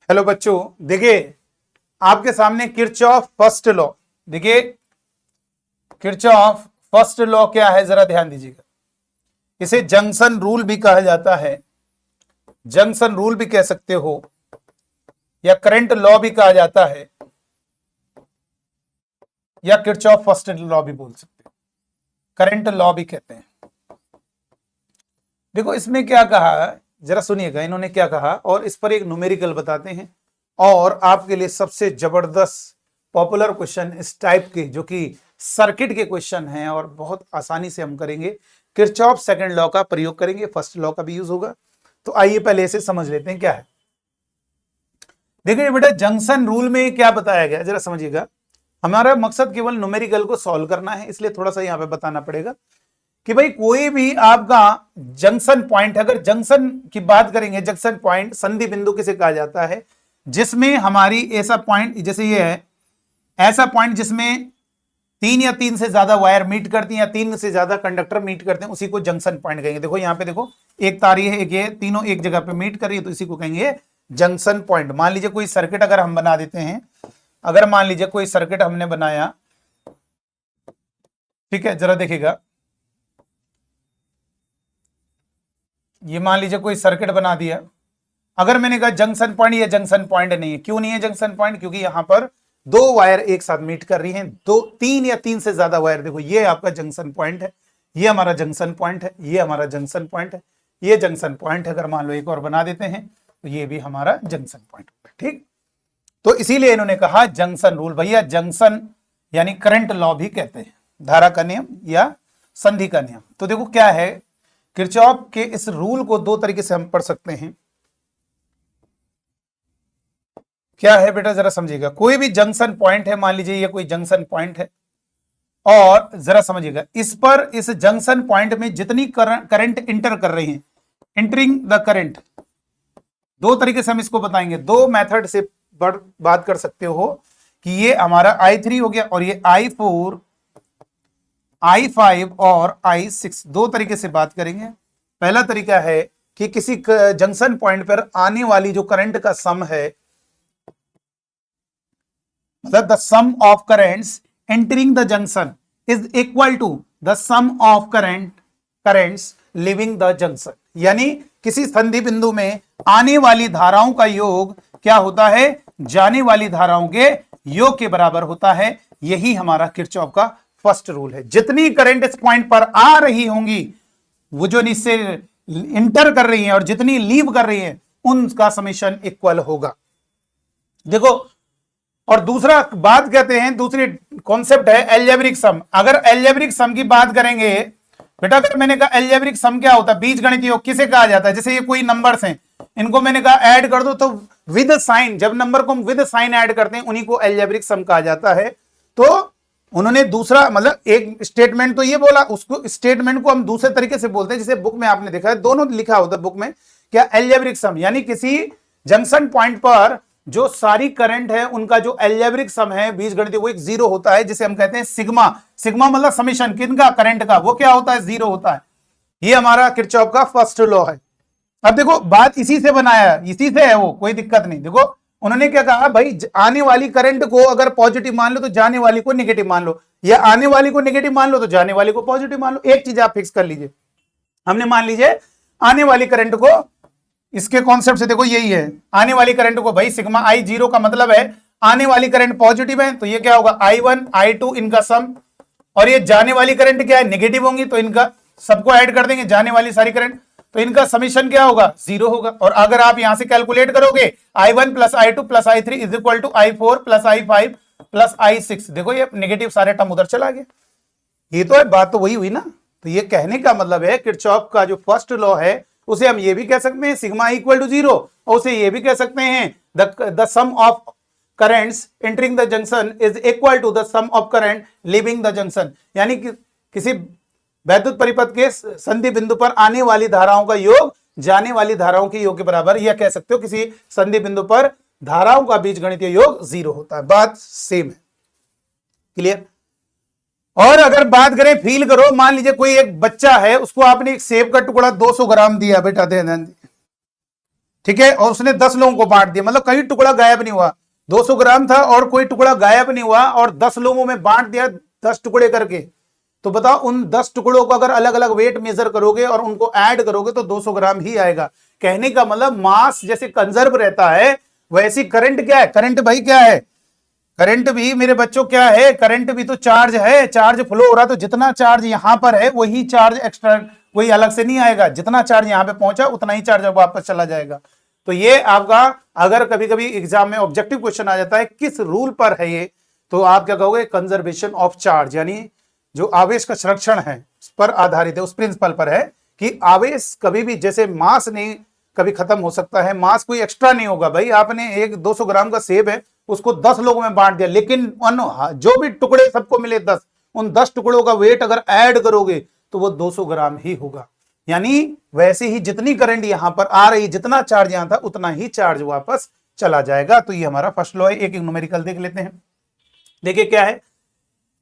Hello बच्चों, देखिए आपके सामने किरचॉफ फर्स्ट लॉ। देखिए किरचॉफ फर्स्ट लॉ क्या है, जरा ध्यान दीजिएगा। इसे जंक्शन रूल भी कहा जाता है, जंक्शन रूल भी कह सकते हो, या करंट लॉ भी कहा जाता है, या किरचॉफ फर्स्ट लॉ भी बोल सकते हो, करंट लॉ भी कहते हैं। देखो इसमें क्या कहा, जरा सुनिएगा इन्होंने क्या कहा, और इस पर एक न्यूमेरिकल बताते हैं। और आपके लिए सबसे जबरदस्त पॉपुलर क्वेश्चन इस टाइप के, जो कि सर्किट के क्वेश्चन हैं और बहुत आसानी से हम करेंगे। किरचॉफ सेकंड लॉ का प्रयोग करेंगे, फर्स्ट लॉ का भी यूज होगा। तो आइए पहले इसे समझ लेते हैं क्या है। देखिए बेटा, जंक्शन रूल में क्या बताया गया, जरा समझिएगा। हमारा मकसद केवल न्यूमेरिकल को सॉल्व करना है, इसलिए थोड़ा सा यहां पे बताना पड़ेगा कि भाई कोई भी आपका जंक्शन पॉइंट, अगर जंक्शन की बात करेंगे, जंक्शन पॉइंट संधि बिंदु किसे कहा जाता है, जिसमें हमारी ऐसा पॉइंट, जैसे ये है ऐसा पॉइंट जिसमें 3 या 3 से ज्यादा वायर मीट करती हैं या 3 से ज्यादा कंडक्टर मीट करते हैं, उसी को जंक्शन पॉइंट कहेंगे। देखो यहां पे देखो, एक तार ये है, एक ये, तीनों एक जगह पे मीट कर रही है, तो इसी को कहेंगे जंक्शन पॉइंट। मान लीजिए कोई सर्किट अगर हम बना देते हैं, अगर मान लीजिए कोई सर्किट हमने बनाया, ठीक है, जरा देखिएगा, ये मान लीजिए कोई सर्किट बना दिया। अगर मैंने कहा जंक्शन पॉइंट, ये जंक्शन पॉइंट नहीं है। क्यों नहीं है जंक्शन पॉइंट? क्योंकि यहां पर 2 वायर एक साथ मीट कर रही हैं, 3 या 3 से ज्यादा वायर। देखो ये आपका जंक्शन पॉइंट है, ये हमारा जंक्शन पॉइंट है, ये हमारा जंक्शन पॉइंट है, ये जंक्शन पॉइंट है। अगर मान लो एक और बना देते हैं तो ये भी हमारा जंक्शन पॉइंट है, ठीक। तो इसीलिए इन्होंने कहा जंक्शन रूल। भैया जंक्शन यानी करंट लॉ भी कहते हैं, धारा का नियम या संधि का नियम। तो देखो क्या है, किरचॉफ के इस रूल को 2 तरीके से हम पढ़ सकते हैं। क्या है बेटा, जरा समझिएगा। कोई भी जंक्शन पॉइंट है, मान लीजिए ये कोई जंक्शन पॉइंट है, और जरा समझिएगा, इस पर, इस जंक्शन पॉइंट में जितनी करंट इंटर कर रही है, इंटरिंग द करंट, 2 तरीके से हम इसको बताएंगे। 2 मेथड से बात कर सकते हो कि ये हमारा I3 हो गया और ये I4, I5 और I6, 2 तरीके से बात करेंगे। पहला तरीका है कि किसी जंक्शन पॉइंट पर आने वाली जो करंट का सम है, मतलब the sum of currents entering the junction is equal to the sum of currents leaving the junction. यानी किसी संधि बिंदु में आने वाली धाराओं का योग क्या होता है, जाने वाली धाराओं के योग के बराबर होता है। यही हमारा किरचॉफ का फर्स्ट रूल है। जितनी करंट इस पॉइंट पर आ रही होंगी, वो जो इससे इंटर कर रही हैं और जितनी लीव कर रही हैं, उनका समेशन इक्वल होगा। देखो, और दूसरा बात कहते हैं, दूसरी कॉन्सेप्ट है अलजेब्रिक सम। अगर अलजेब्रिक सम की बात करेंगे बेटा, अगर मैंने कहा अलजेब्रिक सम क्या होता है, बीजगणित योग किसे कहा जाता है? जैसे ये कोई नंबर्स हैं, इनको मैंने कहा ऐड कर दो, तो विद साइन, जब नंबर को हम विद साइन ऐड करते हैं, उन्हीं को अलजेब्रिक सम कहा जाता है। तो उन्होंने दूसरा, मतलब एक स्टेटमेंट तो ये बोला, उसको स्टेटमेंट को हम दूसरे तरीके से बोलते हैं, जिसे बुक में आपने देखा है, दोनों लिखा होता है बुक में। क्या? अलजेब्रिक सम, यानी किसी जंक्शन पॉइंट पर जो सारी करंट है उनका जो अलजेब्रिक सम है बीजगणित, वो एक 0 होता है, जिसे हम कहते हैं सिग्मा। सिग्मा मतलब समेशन किनका? करंट का। वो क्या होता है? 0 होता है। ये हमारा किरचॉफ का फर्स्ट लॉ है। अब देखो, बात इसी से बनाया, इसी से है, वो कोई दिक्कत नहीं। देखो उन्होंने क्या कहा, भाई आने वाली करंट को अगर पॉजिटिव मान लो तो जाने वाली को नेगेटिव मान लो, या आने वाली को नेगेटिव मान लो तो जाने वाली को पॉजिटिव मान लो। एक चीज आप फिक्स कर लीजिए, हमने मान लीजिए आने वाली करंट को, इसके कॉन्सेप्ट से देखो यही है, आने वाली करंट को, भाई सिग्मा I0 का मतलब है आने वाली करंट पॉजिटिव है, तो ये क्या होगा, I1 I2 इनका सम, और ये जाने वाली करंट क्या है, नेगेटिव होंगी, तो इनका सबको ऐड कर देंगे, जाने वाली सारी करंट, तो इनका समीशन क्या होगा, 0 होगा। और अगर आप यहां से कैलकुलेट करोगे, I1 plus I2 plus I3 is equal to I4 plus I5 plus I6, देखो ये नेगेटिव सारे टर्म उधर चला गया। ये तो है, बात तो वही हुई ना। तो ये कहने का मतलब है किरचॉफ का जो फर्स्ट लॉ है, उसे हम ये भी कह सकते हैं सिग्मा इक्वल टू 0, और उसे ये भी कह सकते हैं the sum of currents entering the junction is equal to the sum of current leaving the junction. यानी कि किसी वैद्युत परिपथ के संधि बिंदु पर आने वाली धाराओं का योग जाने वाली धाराओं के योग के बराबर, या कह सकते हो किसी संधि बिंदु पर धाराओं का बीजगणितीय योग 0 होता है। बात सेम है, क्लियर? और अगर बात करें, फील करो, मान लीजिए कोई एक बच्चा है, उसको आपने एक सेब का टुकड़ा 200 ग्राम दिया, बेटा दे, ठीक है, और उसने 10 लोगों को बांट दिया, मतलब कहीं टुकड़ा गायब नहीं हुआ, 200 ग्राम था और कोई टुकड़ा गायब नहीं हुआ और 10 लोगों में बांट दिया 10 टुकड़े करके। तो बताओ उन 10 टुकड़ों को अगर अलग अलग वेट मेजर करोगे और उनको ऐड करोगे तो 200 ग्राम ही आएगा। कहने का मतलब मास जैसे कंजर्व रहता है वैसी करंट क्या है, करंट भाई क्या है, करंट भी मेरे बच्चों क्या है, करंट भी तो चार्ज है, चार्ज फ्लो हो रहा है, तो जितना चार्ज यहां पर है वही चार्ज एक्स्ट्रा कोई अलग से नहीं आएगा, जितना चार्ज यहां पे पहुंचा उतना ही चार्ज वापस चला जाएगा। तो ये आपका अगर कभी कभी एग्जाम में ऑब्जेक्टिव क्वेश्चन आ जाता है किस रूल पर है ये, तो आप क्या कहोगे, कंजर्वेशन ऑफ चार्ज, यानी जो आवेश का संरक्षण है उस पर आधारित है, उस प्रिंसिपल पर है कि आवेश कभी भी जैसे मास नहीं कभी खत्म हो सकता है, मास कोई एक्स्ट्रा नहीं होगा। भाई आपने एक 200 ग्राम का सेब है उसको 10 लोगों में बांट दिया, लेकिन जो भी टुकड़े सबको मिले 10, उन 10 टुकड़ों का वेट अगर ऐड करोगे तो वो 200 ग्राम ही होगा। यानी वैसे ही जितनी करंट यहां पर आ रही, जितना चार्ज यहां था उतना ही चार्ज वापस चला जाएगा। तो ये हमारा फर्स्ट लॉ है। एक न्यूमेरिकल देख लेते हैं। देखिए क्या है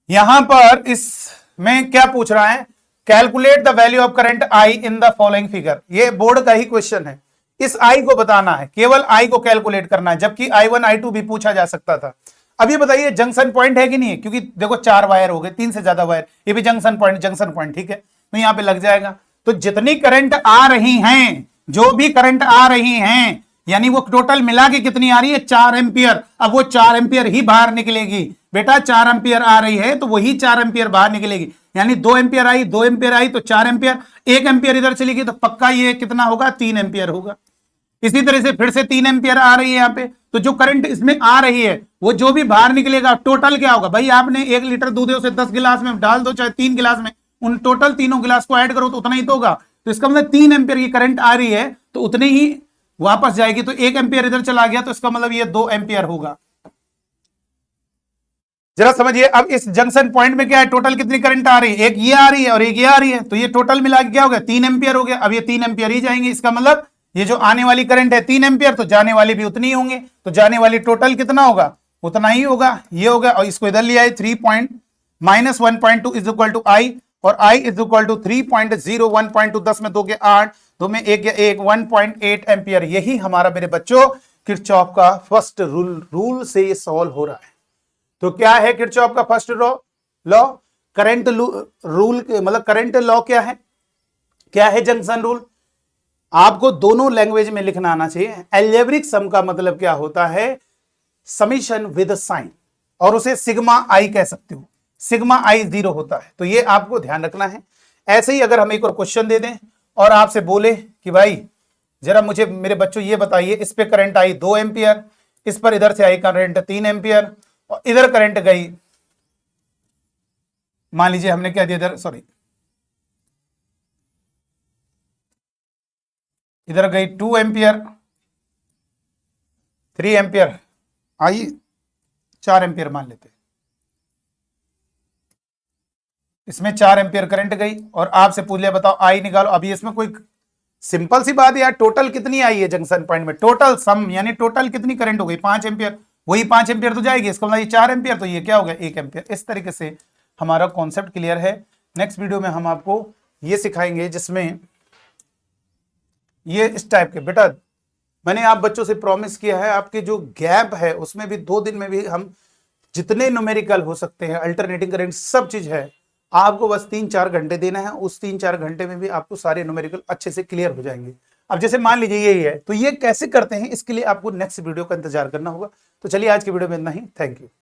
यहां पर, इसमें क्या पूछ रहा है, calculate the value of current I in the following figure. ये बोर्ड का ही क्वेश्चन है, इस आई को बताना है, केवल आई को कैलकुलेट करना है, जबकि I1 I2 भी पूछा जा सकता था। अब ये बताइए जंक्शन पॉइंट है कि नहीं है, क्योंकि देखो 4 वायर हो गए, 3 से ज्यादा वायर, ये भी जंक्शन पॉइंट ठीक है, तो यहां पे लग जाएगा। तो जितनी करंट आ रही हैं, जो भी करंट आ रही हैं, यानी वो टोटल मिला के कितनी आ रही है, 4 एम्पियर। अब वो 4 एम्पियर ही बाहर निकलेगी बेटा, 4 एम्पियर आ रही है तो वही 4 एम्पियर बाहर निकलेगी, यानी 2 एम्पियर आई, 2 एम्पियर आई तो 4 एम्पियर, 1 एम्पियर इधर चलेगी तो पक्का ये कितना होगा, 3 एम्पियर होगा। इसी तरह से फिर से 3 एम्पियर आ रही है यहाँ पे, तो जो करंट इसमें आ रही है वो जो भी बाहर निकलेगा टोटल क्या होगा, भाई आपने 1 लीटर दूध है उसे 10 गिलास में डाल दो चाहे 3 गिलास में, उन टोटल तीनों गिलास को ऐड करो तो उतना ही तो होगा। तो इसका मतलब 3 एम्पियर की करंट आ रही है तो उतनी ही वापस जाएगी, तो 1 एम्पियर इधर चला गया तो इसका मतलब ये 2 एम्पियर होगा। जरा समझिए, अब इस जंक्शन पॉइंट में क्या है, टोटल कितनी करंट आ रही है, एक ये आ रही है और एक ये आ रही है, तो ये टोटल मिला के क्या हो गया, 3 एम्पियर हो गया। अब ये 3 एम्पियर ही जाएंगे, इसका मतलब ये जो आने वाली करंट है 3 एम्पियर, तो जाने वाली भी उतनी ही होंगे, तो जाने वाली टोटल कितना होगा, उतना ही होगा, ये होगा। और इसको इधर लिया है 3 माइनस 1.2 इज इक्वल टू आई, और आई इज इक्वल टू 3.0 1.2 10 में 2 के 8, 2 में 1 1 1.8 एम्पियर। यही हमारा मेरे बच्चों किरचॉफ का फर्स्ट रूल से ये सॉल्व हो रहा है। तो क्या है किरचॉफ का फर्स्ट लॉ, करंट रूल, मतलब करंट लॉ क्या है जंक्शन रूल। आपको दोनों लैंग्वेज में लिखना आना चाहिए। एल्जेब्रिक सम का मतलब क्या होता है, समीशन विद साइन, और उसे सिग्मा आई कह सकते हो, सिग्मा आई 0 होता है, तो ये आपको ध्यान रखना है। ऐसे ही अगर हम एक और क्वेश्चन दे दें और आपसे बोले कि भाई जरा मुझे मेरे बच्चों ये बताइए, इस पे करंट आई 2 एम्पियर, इस पर इधर से आई करंट 3 एम्पियर, और इधर करंट गई, मान लीजिए हमने क्या दिया इधर, सॉरी इधर गई 2 एम्पियर, 3 एम्पियर आई, 4 एम्पियर मान लेते हैं, इसमें 4 एम्पियर करंट गई और आपसे पूछ लिया बताओ आई निकालो। अभी इसमें कोई सिंपल सी बात है यार, टोटल कितनी आई है जंक्शन पॉइंट में, टोटल सम यानी टोटल कितनी करंट हो गई, 5 एम्पियर, वही 5 एम्पियर तो जाएगी, इसका मतलब ये 4 एम्पियर, तो ये क्या हो गया 1 एम्पियर। इस तरीके से हमारा कॉन्सेप्ट क्लियर है। नेक्स्ट वीडियो में हम आपको ये सिखाएंगे जिसमें ये इस टाइप के, बेटा मैंने आप बच्चों से प्रॉमिस किया है आपके जो गैप है उसमें भी 2 दिन में भी हम जितने न्यूमेरिकल हो सकते हैं, अल्टरनेटिंग करंट सब चीज है, आपको बस 3-4 घंटे देना है, उस 3-4 घंटे में भी आपको सारे न्यूमेरिकल अच्छे से क्लियर हो जाएंगे। अब जैसे मान लीजिए यही है, तो ये कैसे करते हैं इसके लिए आपको नेक्स्ट वीडियो का इंतजार करना होगा। तो चलिए आज की वीडियो में इतना ही, थैंक यू।